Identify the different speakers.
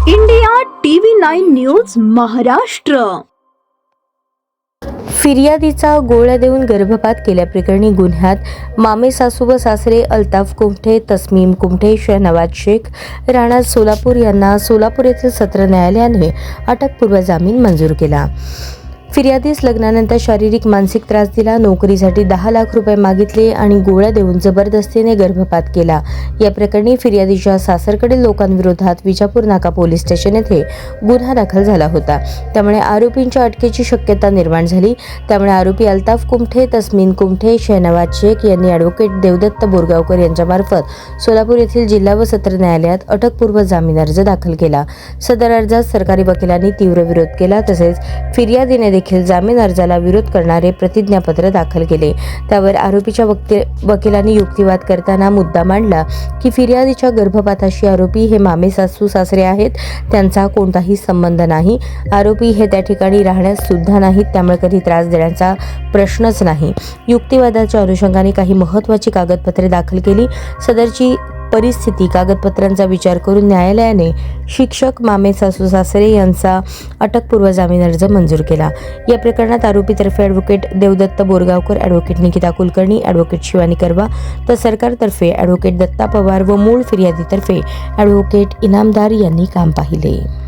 Speaker 1: India TV 9 news Maharashtra.
Speaker 2: फिर्यादीचा गोळ्या देऊन गर्भपात केल्याप्रकरणी गुन्ह्यात मामे सासू व सासरे अल्ताफ कुमठे, तस्मीम कुमठे, शहनवाज शेख, राणा सोलापूर यांना सोलापूर येथील सत्र न्यायालयाने अटकपूर्व जामीन मंजूर केला. फिर्यादीस लग्नानंतर शारीरिक मानसिक त्रास दिला, नोकरीसाठी 10 लाख रुपये मागितले आणि गोळ्या देऊन जबरदस्तीने गर्भपात केला. या प्रकरणी फिर्यादीच्या सासरकडील लोकांविरोधात विजापूर नाका पोलीस स्टेशन येथे गुन्हा दाखल झाला होता. त्यामुळे आरोपींच्या अटकेची शक्यता निर्माण झाली. त्यामुळे आरोपी अल्ताफ कुमठे, तस्मीन कुमठे, शहनवाज शेख यांनी ॲडव्होकेट देवदत्त बोरगावकर यांच्यामार्फत सोलापूर येथील जिल्हा व सत्र न्यायालयात अटकपूर्व जामीन अर्ज दाखल केला. सदर अर्जास सरकारी वकिलांनी तीव्र विरोध केला. तसेच फिर्यादीने देखील जामीन अर्जाला विरोध करणारे प्रतिज्ञापत्र दाखल केले. त्यावर आरोपीच्या वकिलांनी युक्तिवाद करताना मुद्दा मांडला की फिर्यादीच्या गर्भपाताशी आरोपी हे मामे सासू सासरे आहेत, त्यांचा कोणताही संबंध नाही. आरोपी हे त्या ठिकाणी राहण्यास सुद्धा नाहीत, त्यामुळे कधी त्रास देण्याचा प्रश्नच नाही. युक्तिवादाच्या अनुषंगाने काही महत्त्वाची कागदपत्रे दाखल केली. सदरची परिस्थिती कागदपत्रांचा विचार करून न्यायालयाने शिक्षक मामे सासू सासरे यांचा अटकपूर्व जामीन अर्ज मंजूर केला. या प्रकरणात आरोपीतर्फे advocate Devdatta Borgaonkar, advocate Nikita Kulkarni, advocate Shivani Karwa तर सरकारतर्फे ॲडव्होकेट दत्ता पवार व मूळ फिर्यादीतर्फे ॲडव्होकेट इनामदार यांनी काम पाहिले.